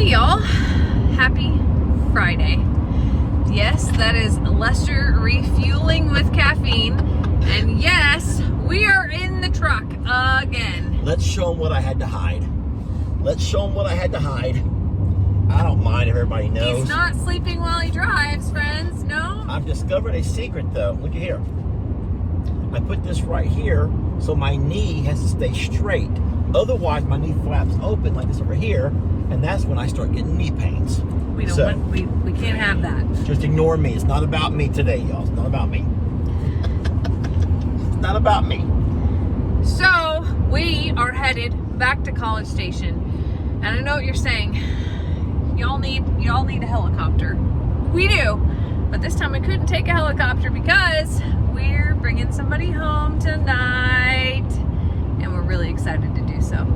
Hey y'all, happy Friday. Yes, that is Lester refueling with caffeine. And yes, we are in the truck again. Let's show them what I had to hide. Let's show them what I had to hide. I don't mind if everybody knows. He's not sleeping while he drives, friends, no? I've discovered a secret though. Look at here. I put this right here so my knee has to stay straight. Otherwise, my knee flaps open like this over here, and that's when I start getting knee pains. We don't we can't have that. Just ignore me. It's not about me today, y'all. It's not about me. It's not about me. So we are headed back to College Station, and I know what you're saying. Y'all need a helicopter. We do, but this time we couldn't take a helicopter because we're bringing somebody home tonight, and we're really excited to do so.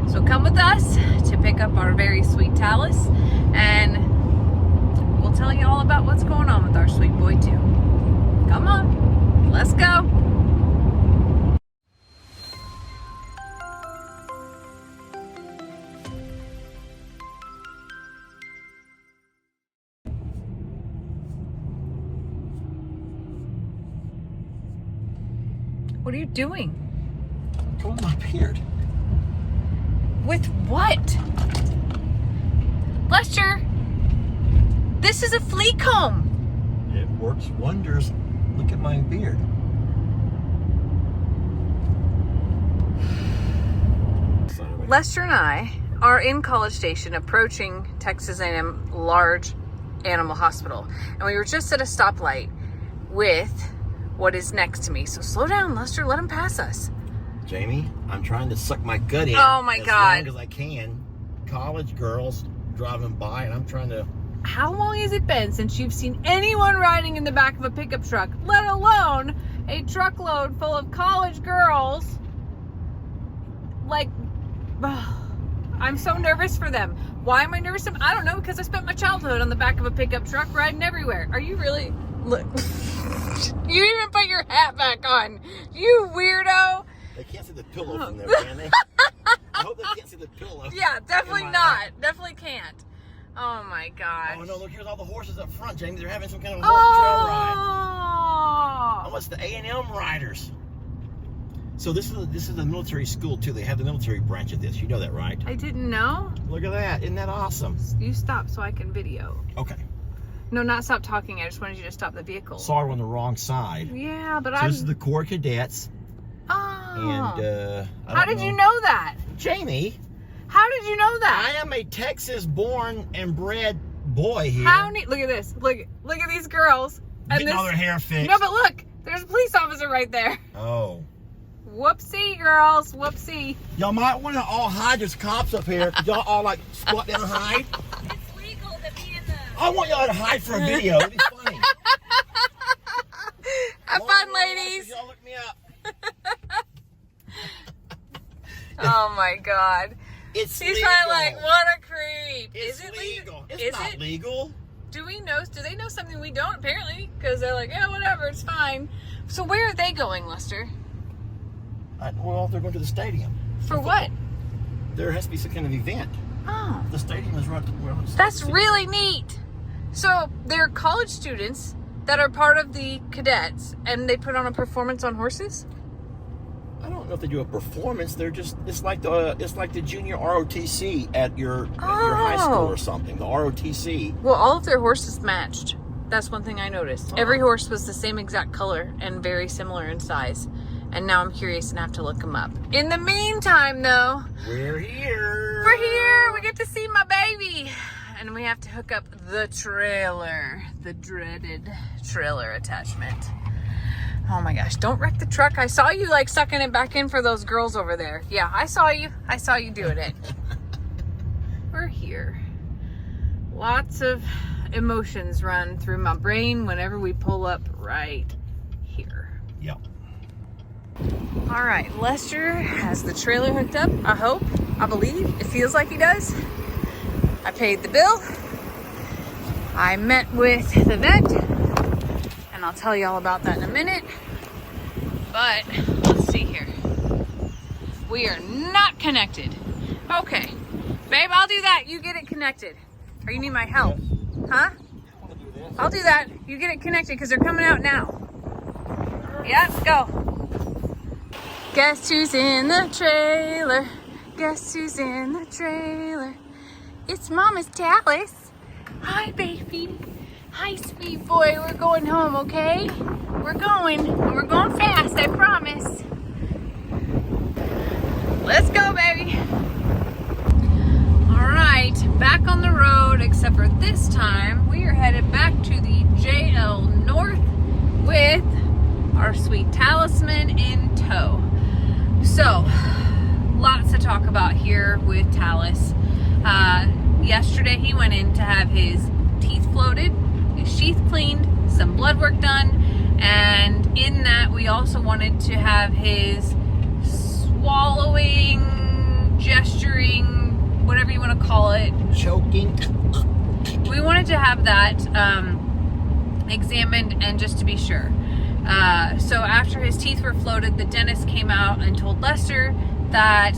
So come with us to pick up our very sweet Talis, and we'll tell you all about what's going on with our sweet boy too. Come on, let's go. What are you doing? Pulling my beard. With what? Lester, this is a flea comb. It works wonders. Look at my beard. Lester and I are in College Station approaching Texas A&M Large Animal Hospital. And we were just at a stoplight with what is next to me. So slow down, Lester, let him pass us. Jamie, I'm trying to suck my gut in. Oh my God. As long as I can. College girls driving by, and I'm trying to... How long has it been since you've seen anyone riding in the back of a pickup truck, let alone a truckload full of college girls? Like, I'm so nervous for them. Why am I nervous? I don't know, because I spent my childhood on the back of a pickup truck riding everywhere. Are you really? Look. You even put your hat back on. You weirdo. They can't see the pillow from there, can they? I hope they can't see the pillow. Yeah, definitely not. Definitely can't. Oh my gosh. Oh no, look, here's all the horses up front, Jamie. They're having some kind of horse trail ride. Oh, it's the A&M riders. So this is a military school too. They have the military branch of this. You know that, right? I didn't know. Look at that. Isn't that awesome? You stop so I can video. Okay. No, not stop talking. I just wanted you to stop the vehicle. Sorry, we're on the wrong side. Yeah, but so this is the Corps Cadets. Oh. And how did you know that? Jamie. How did you know that? I am a Texas-born and bred boy here. How neat! Look at this. Look at these girls. And getting all their hair fixed. No, but look, there's a police officer right there. Oh. Whoopsie, girls. Whoopsie. Y'all might want to all hide. There's cops up here. Y'all all like squat down and hide. It's legal to be in the... I want y'all to hide for a video. It'd be funny. Have fun, ladies. Y'all look me up. Oh my God. It's She's legal. probably like, what a creep. It's Is it legal. It's Is not it? legal. Do they know something we don't, apparently? Because they're like, yeah, whatever, it's fine. So where are they going, Lester? Well, they're going to the stadium. For what? There has to be some kind of event. Oh. The stadium is right. That's really neat. So they're college students that are part of the cadets, and they put on a performance on horses? I don't know if they do a performance. They're just it's like the junior ROTC at your high school or something. The ROTC. Well, all of their horses matched. That's one thing I noticed. Every horse was the same exact color and very similar in size. And now I'm curious and have to look them up. In the meantime, though, we're here. We're here. We get to see my baby. And we have to hook up the trailer. The dreaded trailer attachment. Oh my gosh, don't wreck the truck. I saw you like sucking it back in for those girls over there. Yeah, I saw you. I saw you doing it. We're here. Lots of emotions run through my brain whenever we pull up right here. Yep. All right, Lester has the trailer hooked up. I believe, it feels like he does. I paid the bill. I met with the vet, and I'll tell you all about that in a minute. But let's see here. We are not connected. Okay, Babe, I'll do that. You get it connected. Or you need my help. Huh? I'll do that. You get it connected because they're coming out now. Yep, go. Guess who's in the trailer? Guess who's in the trailer? It's Mama's Talis. Hi, baby. Hi, sweet boy. We're going home, okay? We're going. And we're going fast, I promise. Let's go, baby. All right, back on the road, except for this time, we are headed back to the JL North with our sweet talisman in tow. So, lots to talk about here with Talis. Yesterday he went in to have his teeth floated, his sheath cleaned, some blood work done, and in that we also wanted to have his swallowing, gesturing, whatever you want to call it. Choking. We wanted to have that examined and just to be sure. So after his teeth were floated, the dentist came out and told Lester that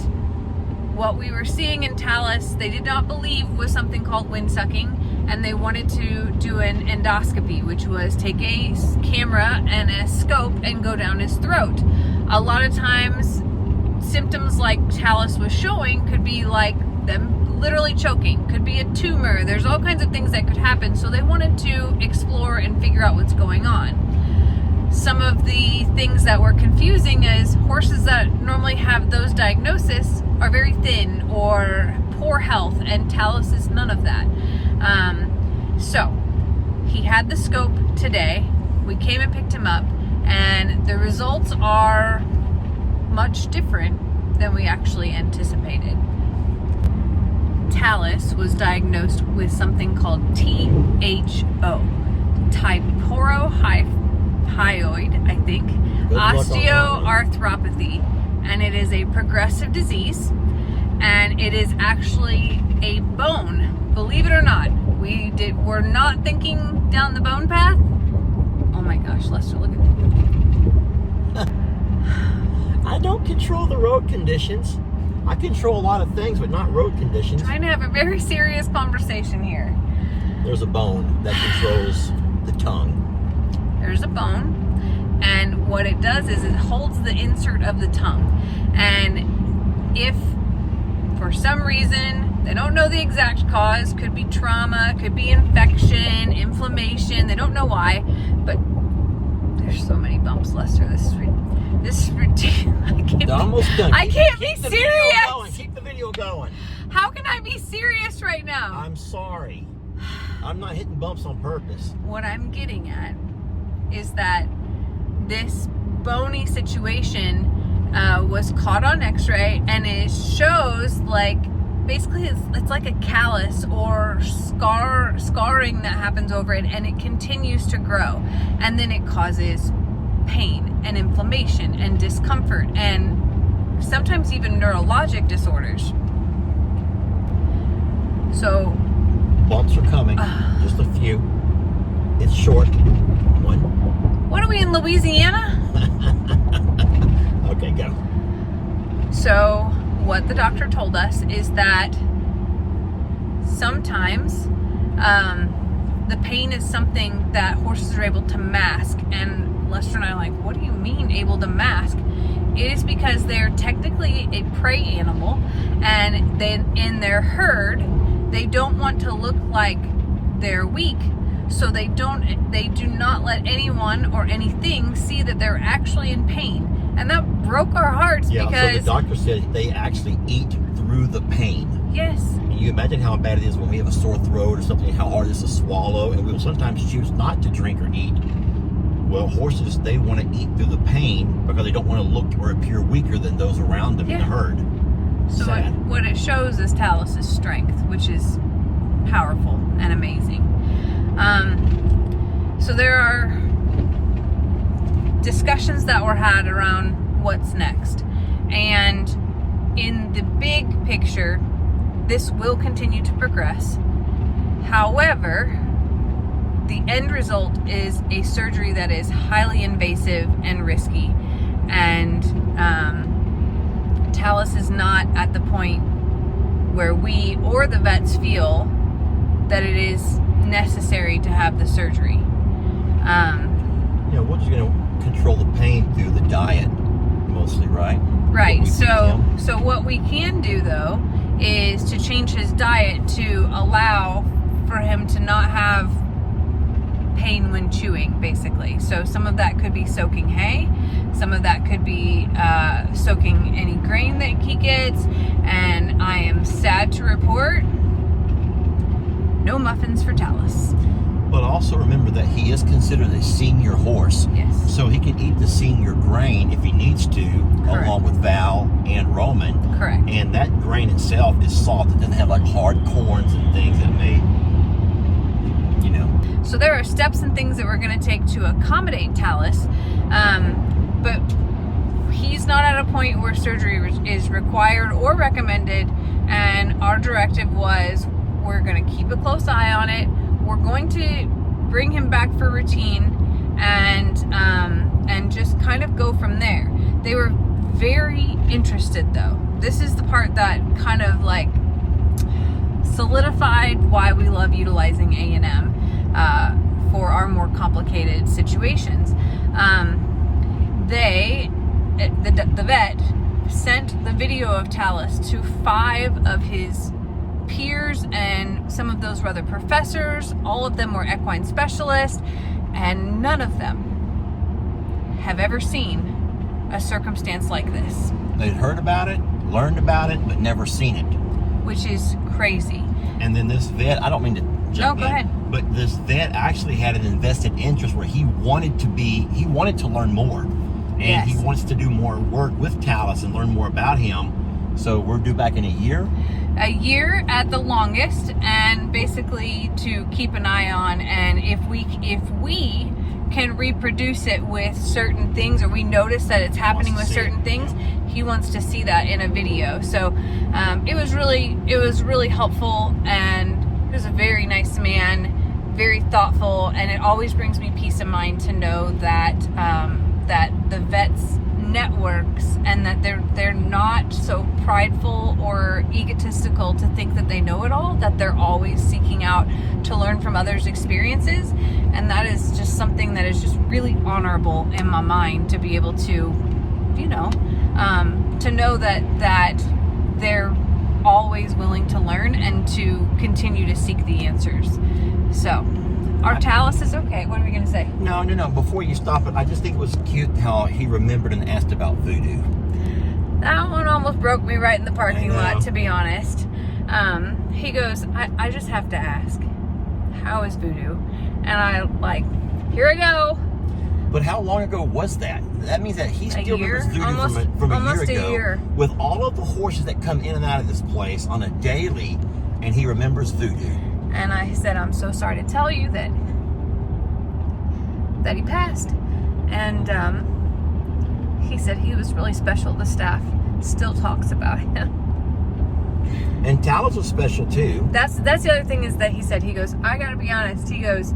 what we were seeing in Talis, they did not believe was something called wind sucking, and they wanted to do an endoscopy, which was take a camera and a scope and go down his throat. A lot of times, symptoms like Talis was showing could be like them literally choking, could be a tumor. There's all kinds of things that could happen, so they wanted to explore and figure out what's going on. Some of the things that were confusing is horses that normally have those diagnoses are very thin or poor health, and Talis is none of that. So he had the scope today. We came and picked him up, and the results are much different than we actually anticipated. Talis was diagnosed with something called THO, typorohyoid, I think, osteoarthropathy, and it is a progressive disease, and it is actually a bone. Believe it or not, we're not thinking down the bone path. Oh my gosh, Lester, look at me. I don't control the road conditions. I control a lot of things, but not road conditions. Trying to have a very serious conversation here. There's a bone that controls the tongue. There's a bone, and what it does is it holds the insert of the tongue. And if for some reason they don't know the exact cause, could be trauma, could be infection, inflammation, they don't know why, but there's so many bumps, Lester. This is ridiculous. They're almost done. I can't be serious. Keep the video going. How can I be serious right now? I'm sorry. I'm not hitting bumps on purpose. What I'm getting at is that this bony situation was caught on x-ray, and it shows like basically it's like a callus or scarring that happens over it, and it continues to grow, and then it causes pain and inflammation and discomfort and sometimes even neurologic disorders. So bumps are coming, just a few. It's short. One. What are we in Louisiana? Okay, go. So what the doctor told us is that sometimes the pain is something that horses are able to mask, and Lester and I are like, what do you mean able to mask? It is because they're technically a prey animal, and then in their herd, they don't want to look like they're weak, so they do not let anyone or anything see that they're actually in pain. And that broke our hearts because... So the doctor said they actually eat through the pain. Yes. And you imagine how bad it is when we have a sore throat or something, how hard it is to swallow, and we will sometimes choose not to drink or eat. Well, horses, they want to eat through the pain because they don't want to look or appear weaker than those around them in the herd. So what it shows is Talis' strength, which is powerful and amazing. So there are discussions that were had around what's next. And in the big picture, this will continue to progress. However, the end result is a surgery that is highly invasive and risky. And Talis is not at the point where we or the vets feel that it is necessary to have the surgery. We're just going to control the pain through the diet, mostly, right? Right. So what we can do though is to change his diet to allow for him to not have pain when chewing, basically. So some of that could be soaking hay, some of that could be soaking any grain that he gets, and I am sad to report, no muffins for Talis. But also remember that he is considered a senior horse. Yes. So he can eat the senior grain if he needs to, Correct. along with Val and Roman. Correct. And that grain itself is soft. It doesn't have like hard corns and things that may, So there are steps and things that we're going to take to accommodate Talis. But he's not at a point where surgery is required or recommended. And our directive was, we're going to keep a close eye on it. We're going to bring him back for routine and just kind of go from there. They were very interested though. This is the part that kind of like solidified why we love utilizing A&M for our more complicated situations. The vet sent the video of Talis to 5 of his peers and some of those were other professors. All of them were equine specialists, and none of them have ever seen a circumstance like this. they'd heard about it, learned about it, but never seen it. Which is crazy. And then this vet, I don't mean to jump No, go in, ahead. but this vet actually had an invested interest where he wanted to learn more. And Yes. he wants to do more work with Talis and learn more about him. So we're due back in a year. A year at the longest, and basically to keep an eye on, and if we can reproduce it with certain things, or we notice that it's happening with certain things, he wants to see that in a video. So it was really helpful, and he was a very nice man, very thoughtful, and it always brings me peace of mind to know that that the vets networks, and that they're not so prideful or egotistical to think that they know it all, that they're always seeking out to learn from others' experiences. And that is just something that is just really honorable in my mind, to be able to, to know that they're always willing to learn and to continue to seek the answers. So our Talis is okay. What are we going to say? No. Before you stop it, I just think it was cute how he remembered and asked about voodoo. That one almost broke me right in the parking I know. lot, to be honest. He goes, I just have to ask, how is voodoo? And I here I go. But how long ago was that? That means that he still year? remembers voodoo from a Almost year a ago. year. With all of the horses that come in and out of this place on a daily, and he remembers voodoo. And I said, I'm so sorry to tell you that he passed. And he said he was really special. The staff still talks about him. And Talis was special too. That's the other thing, is that he said, he goes, I gotta be honest, he goes,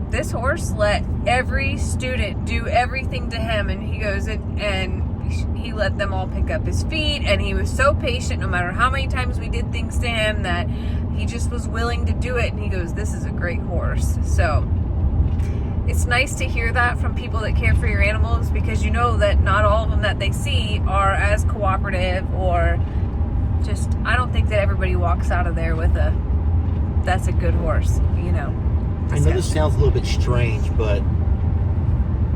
this horse let every student do everything to him, and he goes, and he let them all pick up his feet, and he was so patient no matter how many times we did things to him, that he just was willing to do it. And he goes, this is a great horse. So it's nice to hear that from people that care for your animals, because you know that not all of them that they see are as cooperative, or just, I don't think that everybody walks out of there with that's a good horse, I know this sounds a little bit strange, but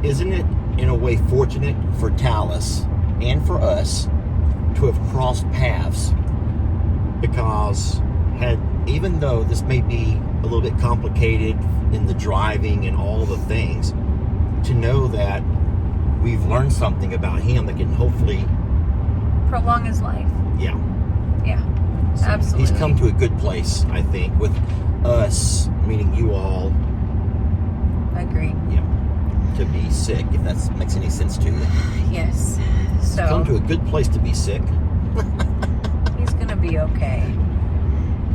isn't it in a way fortunate for Talis and for us to have crossed paths? Because even though this may be a little bit complicated in the driving and all the things, to know that we've learned something about him that can hopefully prolong his life. Yeah. So Absolutely. he's come to a good place, I think, with us, meaning you all. Agreed. Yeah. To be sick, if that makes any sense to you. Yes. So Come to a good place to be sick. he's gonna be okay.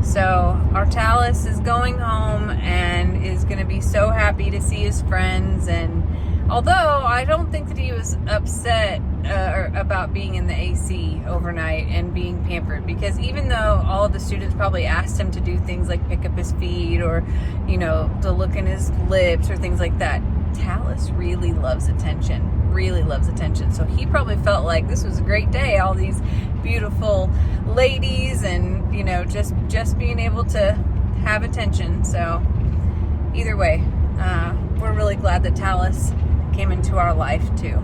So our Talis is going home and is gonna be so happy to see his friends. And although I don't think that he was upset about being in the AC overnight and being pampered, because even though all of the students probably asked him to do things like pick up his feet or, you know, to look in his lips or things like that, Talis really loves attention. So he probably felt like this was a great day, all these beautiful ladies and, you know, just being able to have attention. So either way, we're really glad that Talis came into our life too.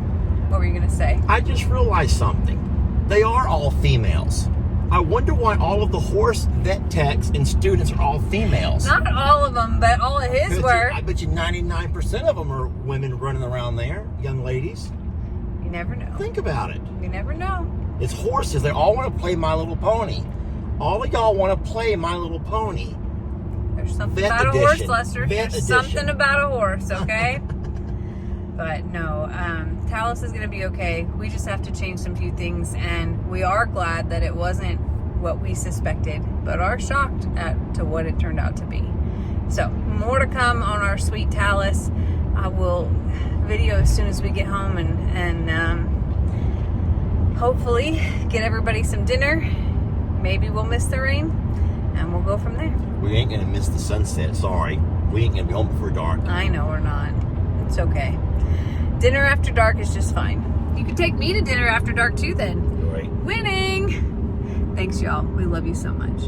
What were you going to say? I just realized something. They are all females. I wonder why all of the horse vet techs and students are all females. Not all of them, but all of his were. I bet you 99% of them are women running around there, young ladies. You never know. Think about it. You never know. It's horses. They all want to play My Little Pony. All of y'all want to play My Little Pony. There's something Vet about edition. a horse, Lester. Vet There's edition. something about a horse, okay? But no, Talis is going to be okay. We just have to change some few things, and we are glad that it wasn't what we suspected, but are shocked to what it turned out to be. So, more to come on our sweet Talis. I will video as soon as we get home and hopefully get everybody some dinner. Maybe we'll miss the rain, and we'll go from there. We ain't going to miss the sunset, sorry. We ain't going to be home before dark. I know we're not. It's okay. Dinner after dark is just fine. You can take me to dinner after dark too then. Great. Winning! Thanks, y'all. We love you so much.